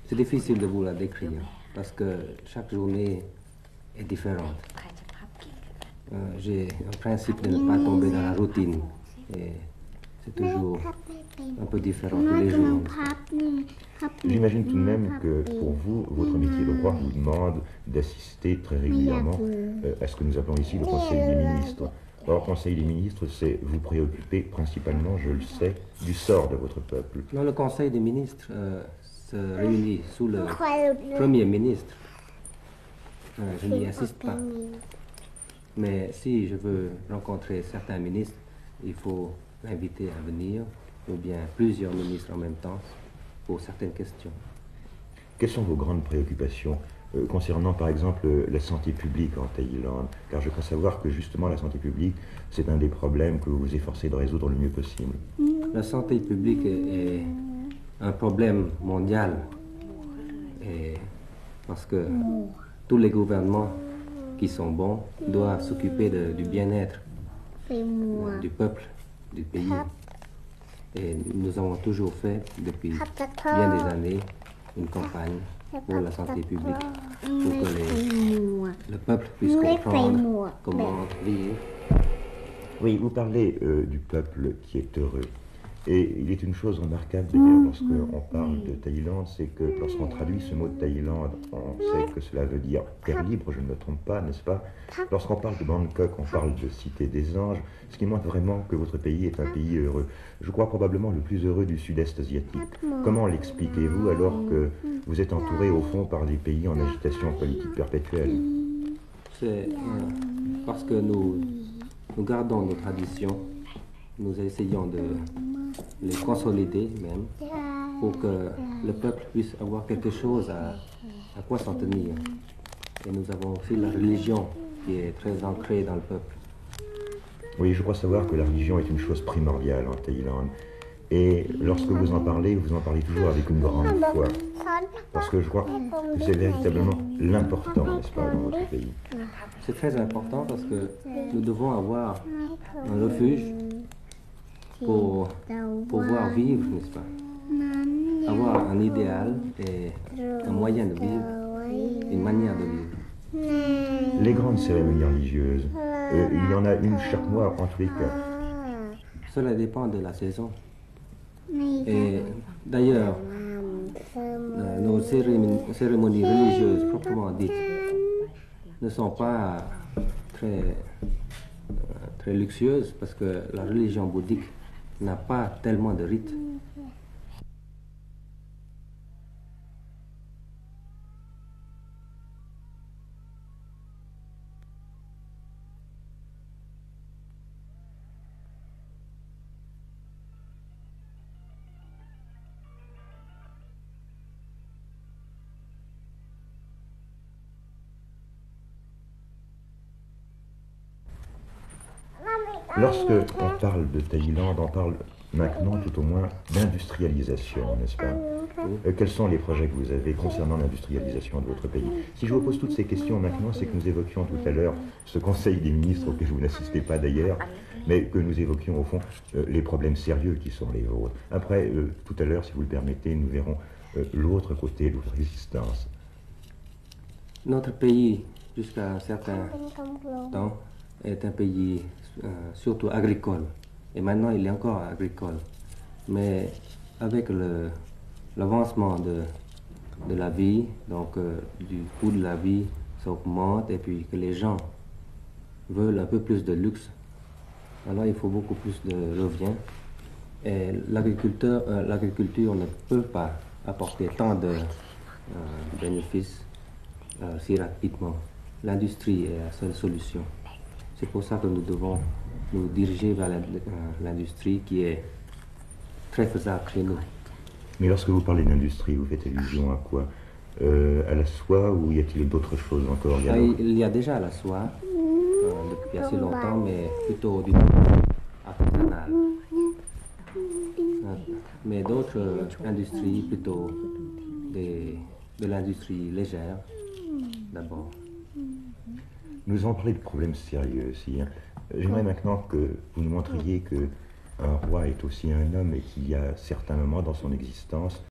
C'est difficile de vous la décrire parce que chaque journée est différente. J'ai un principe de ne pas tomber dans la routine et c'est toujours un peu différent tous les jours. J'imagine tout de même que pour vous, votre métier de roi vous demande d'assister très régulièrement à ce que nous appelons ici le Conseil des ministres. Or, le Conseil des ministres, c'est vous préoccuper principalement, je le sais, du sort de votre peuple. Non, le Conseil des ministres se réunit sous le Premier ministre. Je n'y assiste pas. Mais si je veux rencontrer certains ministres, il faut m'inviter à venir, ou bien plusieurs ministres en même temps, pour certaines questions. Quelles sont vos grandes préoccupations concernant par exemple la santé publique en Thaïlande? Car je crois savoir que justement la santé publique, c'est un des problèmes que vous vous efforcez de résoudre le mieux possible. La santé publique est un problème mondial, et parce que tous les gouvernements qui sont bons doivent s'occuper du bien-être du peuple, du pays. Et nous avons toujours fait, depuis bien des années, une campagne pour la santé publique, pour que le peuple puisse comprendre comment vivre. Oui, vous parlez du peuple qui est heureux. Et il est une chose remarquable d'ailleurs lorsqu'on parle de Thaïlande, c'est que lorsqu'on traduit ce mot de Thaïlande, on sait que cela veut dire terre libre, je ne me trompe pas, n'est-ce pas? Lorsqu'on parle de Bangkok, on parle de cité des anges, ce qui montre vraiment que votre pays est un pays heureux. Je crois probablement le plus heureux du sud-est asiatique. Comment l'expliquez-vous alors que vous êtes entouré au fond par des pays en agitation politique perpétuelle? C'est parce que nous gardons nos traditions, nous essayons de les consolider même, pour que le peuple puisse avoir quelque chose à quoi s'en tenir. Et nous avons aussi la religion qui est très ancrée dans le peuple. Oui, je crois savoir que la religion est une chose primordiale en Thaïlande. Et lorsque vous en parlez toujours avec une grande foi. Parce que je crois que c'est véritablement l'important, n'est-ce pas, dans votre pays. C'est très important parce que nous devons avoir un refuge pour pouvoir vivre, n'est-ce pas? Avoir un idéal et un moyen de vivre, une manière de vivre. Les grandes cérémonies religieuses, il y en a une chaque mois en tous les cas. Cela dépend de la saison. Et d'ailleurs, nos cérémonies religieuses proprement dites ne sont pas très luxueuses parce que la religion bouddhique n'a pas tellement de rites. Lorsque on parle de Thaïlande, on parle maintenant tout au moins d'industrialisation, n'est-ce pas? Quels sont les projets que vous avez concernant l'industrialisation de votre pays? Si je vous pose toutes ces questions maintenant, c'est que nous évoquions tout à l'heure ce Conseil des ministres auquel vous n'assistez pas d'ailleurs, mais que nous évoquions au fond les problèmes sérieux qui sont les vôtres. Après, tout à l'heure, si vous le permettez, nous verrons l'autre côté de votre existence. Notre pays, jusqu'à un certain temps, est un pays surtout agricole. Et maintenant, il est encore agricole. Mais avec l'avancement de la vie, donc du coût de la vie s'augmente et puis que les gens veulent un peu plus de luxe, alors il faut beaucoup plus de revient. Et l'agriculture ne peut pas apporter tant de bénéfices si rapidement. L'industrie est la seule solution. C'est pour ça que nous devons nous diriger vers l'industrie qui est très faisable chez nous. Mais lorsque vous parlez d'industrie, vous faites allusion à quoi? À la soie ou y a-t-il d'autres choses encore? Il y a déjà la soie depuis assez longtemps, mais plutôt du artisanal. Mais d'autres industries, plutôt de l'industrie légère d'abord. Nous allons parler de problèmes sérieux aussi. J'aimerais maintenant que vous nous montriez qu'un roi est aussi un homme et qu'il y a certains moments dans son existence